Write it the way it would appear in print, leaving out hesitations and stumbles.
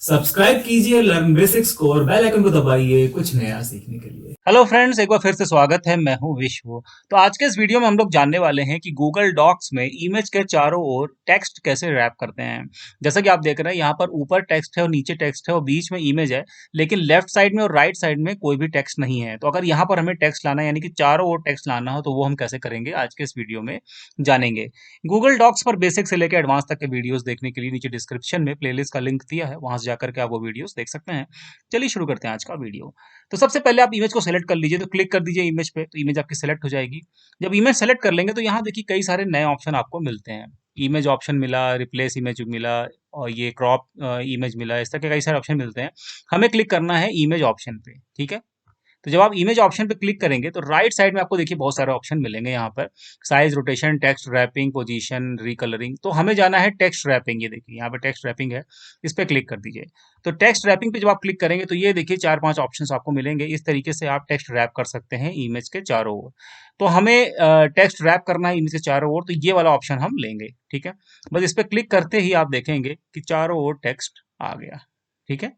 Subscribe कीजिए learn basics को और बेल आइकन को दबाइए कुछ नया सीखने के लिए। हेलो फ्रेंड्स, एक बार फिर से स्वागत है। मैं हूं विश्व। तो आज के इस वीडियो में हम लोग जानने वाले हैं कि गूगल डॉक्स में इमेज के चारों ओर टेक्स्ट कैसे रैप करते हैं। जैसा कि आप देख रहे हैं, यहाँ पर ऊपर टेक्स्ट है और नीचे टेक्स्ट है और बीच में इमेज है, लेकिन लेफ्ट साइड में और राइट साइड में कोई भी टेक्स्ट नहीं है। तो अगर यहाँ पर हमें टेक्स्ट लाना है, यानी कि चारों ओर टेक्स्ट लाना हो, तो वो हम कैसे करेंगे आज के इस वीडियो में जानेंगे। गूगल डॉक्स पर बेसिक से लेकर एडवांस तक के वीडियोस देखने के लिए नीचे डिस्क्रिप्शन में प्लेलिस्ट का लिंक दिया है, वहां से जाकर के आप वो वीडियोस देख सकते हैं। चलिए शुरू करते हैं आज का वीडियो। तो सबसे पहले आप इमेज को सेलेक्ट कर लीजिए, तो क्लिक कर दीजिए इमेज पे, तो इमेज आपकी सेलेक्ट हो जाएगी। जब इमेज सेलेक्ट कर लेंगे तो यहाँ देखिए कई सारे नए ऑप्शन आपको मिलते हैं। इमेज ऑप्शन मिला, रिप्लेस इमेज मिला और ये क्रॉप इमेज मिला, इस तरह के कई सारे ऑप्शन मिलते हैं। हमें क्लिक करना है इमेज ऑप्शन पे, ठीक है। तो जब आप इमेज ऑप्शन पे क्लिक करेंगे तो राइट साइड में आपको देखिए बहुत सारे ऑप्शन मिलेंगे यहाँ पर। Size, rotation, text wrapping, position, recolouring. तो हमें जाना है टेक्स्ट रैपिंग। ये देखिए यहाँ पे टेक्स्ट रैपिंग है, इस पे क्लिक कर दीजिए। तो टेक्स्ट रैपिंग पे जब आप क्लिक करेंगे तो ये देखिए 4-5 ऑप्शंस आपको मिलेंगे। इस तरीके से आप टेक्स्ट रैप कर सकते हैं इमेज के चारों ओर। तो हमें टेक्स्ट रैप करना है इमेज के चारों ओर, तो ये वाला ऑप्शन हम लेंगे, ठीक है। बस इस पे क्लिक करते ही आप देखेंगे कि चारों ओर टेक्स्ट आ गया, ठीक है।